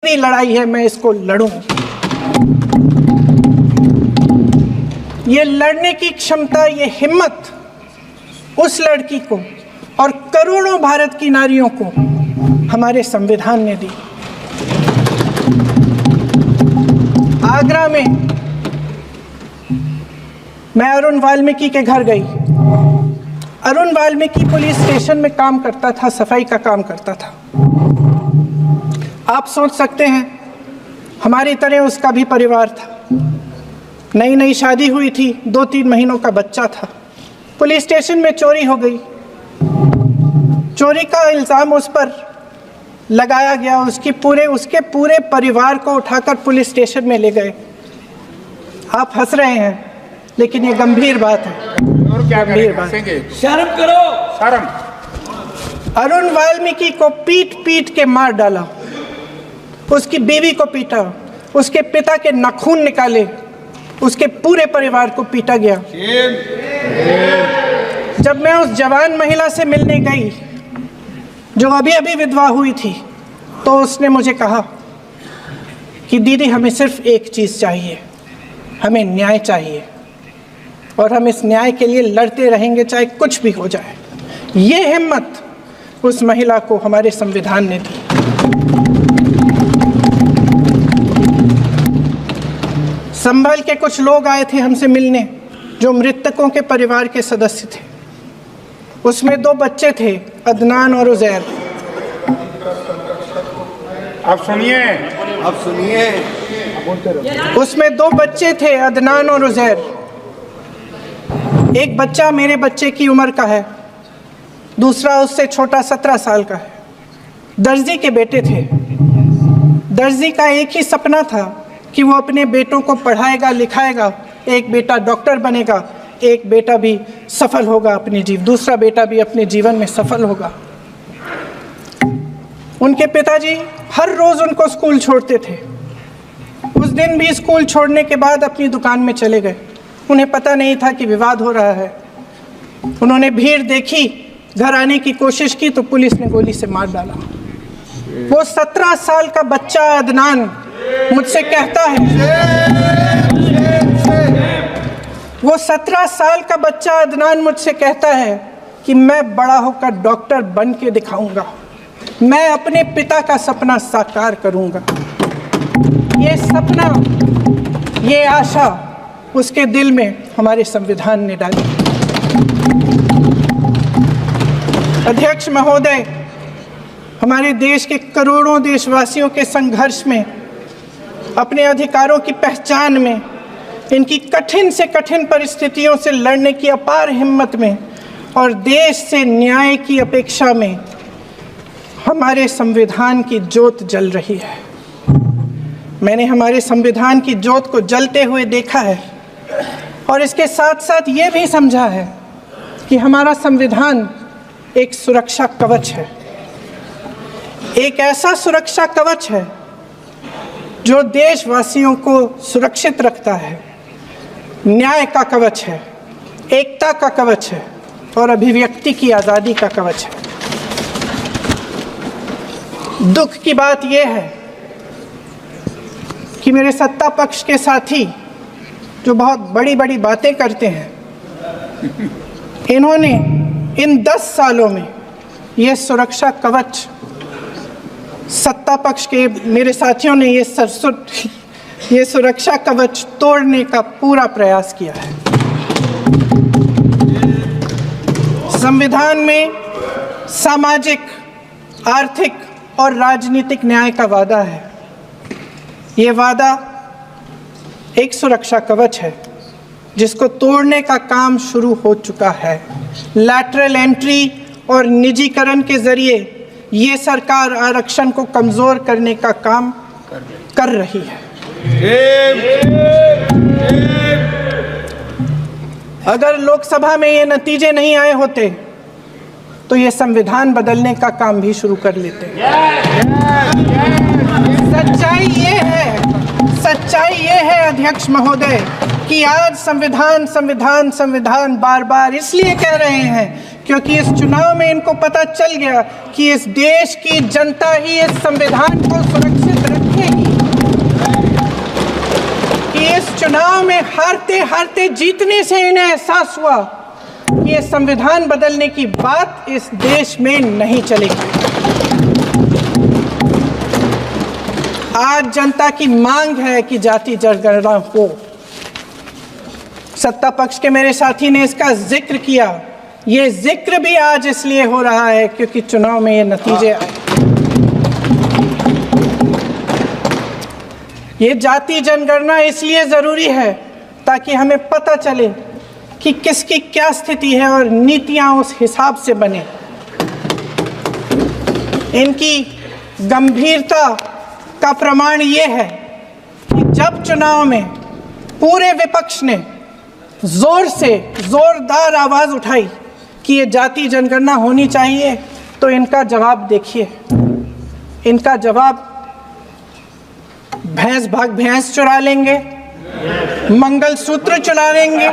मेरी लड़ाई है, मैं इसको लड़ूं। ये लड़ने की क्षमता, ये हिम्मत उस लड़की को और करोड़ों भारत की नारियों को हमारे संविधान ने दी। आगरा में मैं अरुण वाल्मीकि के घर गई। अरुण वाल्मीकि पुलिस स्टेशन में काम करता था, सफाई का काम करता था। आप सोच सकते हैं हमारी तरह उसका भी परिवार था। नई नई शादी हुई थी, 2-3 महीनों का बच्चा था। पुलिस स्टेशन में चोरी हो गई। चोरी का इल्ज़ाम उस पर लगाया गया। उसके पूरे परिवार को उठाकर पुलिस स्टेशन में ले गए। आप हंस रहे हैं, लेकिन ये गंभीर बात है। और क्या गंभीर बात? शर्म करो, शर्म। अरुण वाल्मीकि को पीट पीट के मार डाला, उसकी बीवी को पीटा, उसके पिता के नाखून निकाले, उसके पूरे परिवार को पीटा गया। जब मैं उस जवान महिला से मिलने गई जो अभी अभी विधवा हुई थी, तो उसने मुझे कहा कि दीदी, हमें सिर्फ एक चीज़ चाहिए, हमें न्याय चाहिए और हम इस न्याय के लिए लड़ते रहेंगे, चाहे कुछ भी हो जाए। ये हिम्मत उस महिला को हमारे संविधान ने दी। संभल के कुछ लोग आए थे हमसे मिलने, जो मृतकों के परिवार के सदस्य थे। उसमें 2 बच्चे थे, अदनान और उजैर। अब सुनिए। उसमें 2 बच्चे थे, अदनान और उजैर। एक बच्चा मेरे बच्चे की उम्र का है, दूसरा उससे छोटा 17 साल का है। दर्जी के बेटे थे। दर्जी का एक ही सपना था कि वो अपने बेटों को पढ़ाएगा, लिखाएगा। एक बेटा डॉक्टर बनेगा, एक बेटा भी सफल होगा दूसरा बेटा भी अपने जीवन में सफल होगा। उनके पिताजी हर रोज़ उनको स्कूल छोड़ते थे। उस दिन भी स्कूल छोड़ने के बाद अपनी दुकान में चले गए। उन्हें पता नहीं था कि विवाद हो रहा है। उन्होंने भीड़ देखी, घर आने की कोशिश की तो पुलिस ने गोली से मार डाला। वो 17 साल का बच्चा अदनान मुझसे कहता है, वो 17 साल का बच्चा अदनान मुझसे कहता है कि मैं बड़ा होकर डॉक्टर बन के दिखाऊंगा, मैं अपने पिता का सपना साकार करूंगा। ये सपना, ये आशा उसके दिल में हमारे संविधान ने डाली। अध्यक्ष महोदय, हमारे देश के करोड़ों देशवासियों के संघर्ष में, अपने अधिकारों की पहचान में, इनकी कठिन से कठिन परिस्थितियों से लड़ने की अपार हिम्मत में और देश से न्याय की अपेक्षा में हमारे संविधान की ज्योत जल रही है। मैंने हमारे संविधान की ज्योत को जलते हुए देखा है और इसके साथ साथ ये भी समझा है कि हमारा संविधान एक सुरक्षा कवच है। एक ऐसा सुरक्षा कवच है जो देशवासियों को सुरक्षित रखता है, न्याय का कवच है, एकता का कवच है और अभिव्यक्ति की आज़ादी का कवच है। दुख की बात यह है कि मेरे सत्ता पक्ष के साथी जो बहुत बड़ी बड़ी बातें करते हैं, इन्होंने इन 10 सालों में यह सुरक्षा कवच, सत्ता पक्ष के मेरे साथियों ने ये सुरक्षा कवच तोड़ने का पूरा प्रयास किया है। संविधान में सामाजिक, आर्थिक और राजनीतिक न्याय का वादा है। ये वादा एक सुरक्षा कवच है जिसको तोड़ने का काम शुरू हो चुका है। लैटरल एंट्री और निजीकरण के जरिए ये सरकार आरक्षण को कमज़ोर करने का काम कर रही है। अगर लोकसभा में ये नतीजे नहीं आए होते तो ये संविधान बदलने का काम भी शुरू कर लेते। सच्चाई ये है अध्यक्ष महोदय कि आज संविधान बार बार इसलिए कह रहे हैं क्योंकि इस चुनाव में इनको पता चल गया कि इस देश की जनता ही इस संविधान को सुरक्षित रखेगी। हारते हारते जीतने से इन्हें एहसास हुआ कि ये संविधान बदलने की बात इस देश में नहीं चलेगी। आज जनता की मांग है कि जाति जनगणना हो। सत्ता पक्ष के मेरे साथी ने इसका जिक्र किया। ये जिक्र भी आज इसलिए हो रहा है क्योंकि चुनाव में ये नतीजे आए। ये जाति जनगणना इसलिए ज़रूरी है ताकि हमें पता चले कि किसकी क्या स्थिति है और नीतियां उस हिसाब से बने। इनकी गंभीरता का प्रमाण ये है कि जब चुनाव में पूरे विपक्ष ने जोरदार आवाज़ उठाई कि ये जाति जनगणना होनी चाहिए, तो इनका जवाब देखिए। इनका जवाब भैंस भाग भैंस चुरा लेंगे, मंगलसूत्र चुरा लेंगे,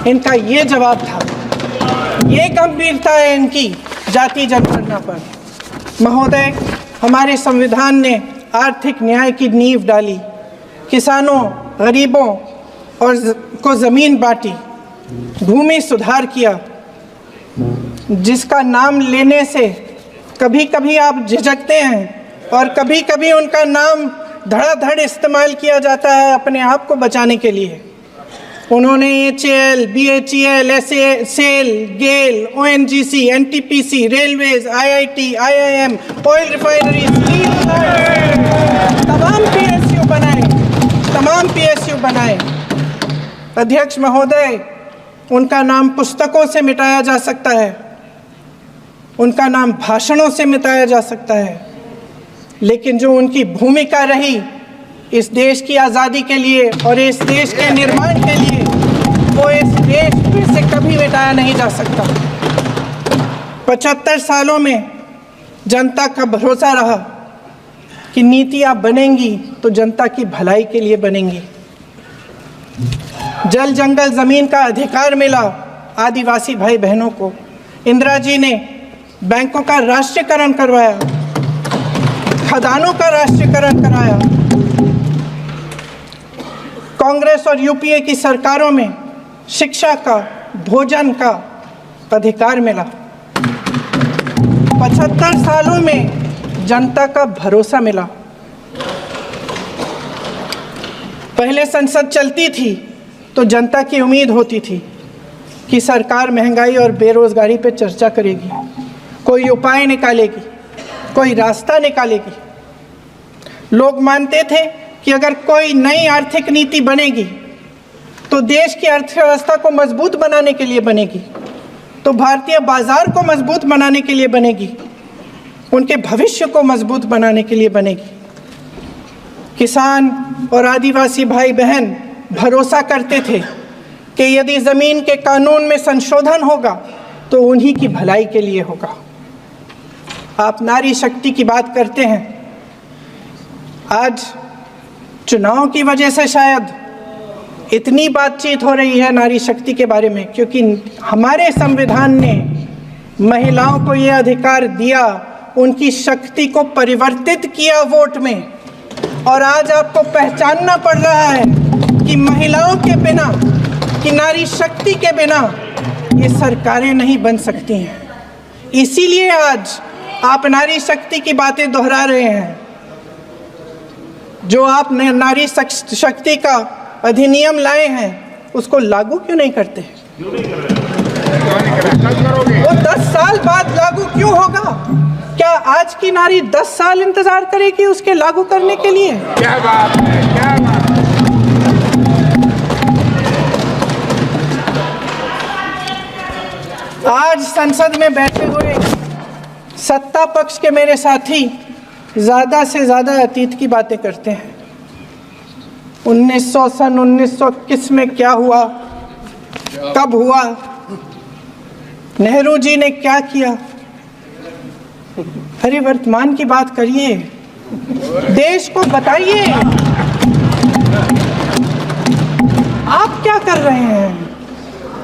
इनका ये जवाब था। ये गंभीरता है इनकी जाति जनगणना पर। महोदय, हमारे संविधान ने आर्थिक न्याय की नींव डाली, किसानों, गरीबों और को ज़मीन बांटी, भूमि सुधार किया, जिसका नाम लेने से कभी कभी आप झिझकते हैं और कभी कभी उनका नाम धड़ाधड़ इस्तेमाल किया जाता है अपने आप को बचाने के लिए। उन्होंने HAL, BHEL, SAL, GAIL, ONGC, NTPC, railways, IIT, IIM, oil refinery, तमाम PSU बनाए। अध्यक्ष महोदय, उनका नाम पुस्तकों से मिटाया जा सकता है, उनका नाम भाषणों से मिटाया जा सकता है, लेकिन जो उनकी भूमिका रही इस देश की आज़ादी के लिए और इस देश के निर्माण के लिए, वो इस देश में से कभी मिटाया नहीं जा सकता। 75 सालों में जनता का भरोसा रहा कि नीतियाँ बनेंगी तो जनता की भलाई के लिए बनेंगी। जल जंगल ज़मीन का अधिकार मिला आदिवासी भाई बहनों को। इंदिरा जी ने बैंकों का राष्ट्रीयकरण करवाया, खदानों का राष्ट्रीयकरण कराया। कांग्रेस और यूपीए की सरकारों में शिक्षा का, भोजन का अधिकार मिला। 75 सालों में जनता का भरोसा मिला। पहले संसद चलती थी तो जनता की उम्मीद होती थी कि सरकार महंगाई और बेरोजगारी पर चर्चा करेगी, कोई उपाय निकालेगी, कोई रास्ता निकालेगी। लोग मानते थे कि अगर कोई नई आर्थिक नीति बनेगी तो देश की अर्थव्यवस्था को मजबूत बनाने के लिए बनेगी, तो भारतीय बाजार को मजबूत बनाने के लिए बनेगी, उनके भविष्य को मजबूत बनाने के लिए बनेगी। किसान और आदिवासी भाई बहन भरोसा करते थे कि यदि ज़मीन के कानून में संशोधन होगा तो उन्हीं की भलाई के लिए होगा। आप नारी शक्ति की बात करते हैं। आज चुनाव की वजह से शायद इतनी बातचीत हो रही है नारी शक्ति के बारे में, क्योंकि हमारे संविधान ने महिलाओं को ये अधिकार दिया, उनकी शक्ति को परिवर्तित किया वोट में। और आज आपको पहचानना पड़ रहा है कि महिलाओं के बिना, कि नारी शक्ति के बिना ये सरकारें नहीं बन सकती हैं। इसीलिए आज आप नारी शक्ति की बातें दोहरा रहे हैं। जो आप नारी शक्ति का अधिनियम लाए हैं उसको लागू क्यों नहीं करते? वो 10 साल बाद लागू क्यों होगा? क्या आज की नारी 10 साल इंतजार करेगी उसके लागू करने के लिए? क्या बात है, क्या बात है। आज संसद में बैठे हुए सत्ता पक्ष के मेरे साथी ज़्यादा से ज़्यादा अतीत की बातें करते हैं। 1900 किस में क्या हुआ, कब हुआ, नेहरू जी ने क्या किया। अरे वर्तमान की बात करिए, देश को बताइए आप क्या कर रहे हैं,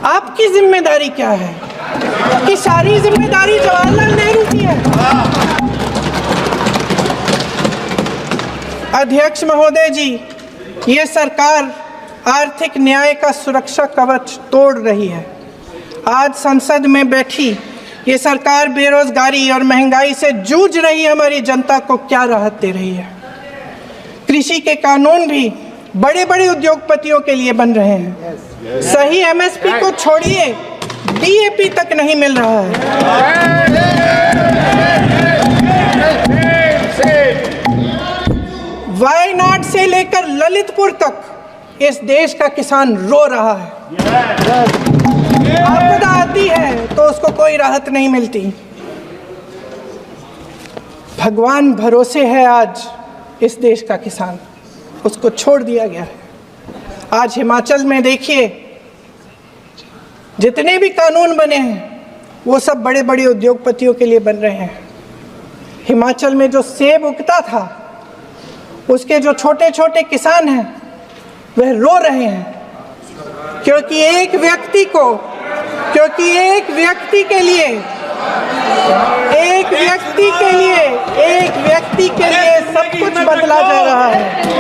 आपकी जिम्मेदारी क्या है? कि सारी जिम्मेदारी जवाहरलाल नेहरू की है। अध्यक्ष महोदय जी, ये सरकार आर्थिक न्याय का सुरक्षा कवच तोड़ रही है। आज संसद में बैठी ये सरकार बेरोजगारी और महंगाई से जूझ रही हमारी जनता को क्या राहत दे रही है। कृषि के कानून भी बड़े बड़े उद्योगपतियों के लिए बन रहे हैं। सही एमएसपी को छोड़िए, डीएपी तक नहीं मिल रहा है। वायनाड से लेकर ललितपुर तक इस देश का किसान रो रहा है। आपदा आती है तो उसको कोई राहत नहीं मिलती। भगवान भरोसे है आज इस देश का किसान, उसको छोड़ दिया गया है। आज हिमाचल में देखिए, जितने भी कानून बने हैं वो सब बड़े बड़े उद्योगपतियों के लिए बन रहे हैं। हिमाचल में जो सेब उगता था, उसके जो छोटे छोटे किसान हैं वह रो रहे हैं, क्योंकि एक व्यक्ति के लिए सब कुछ बदला जा रहा है।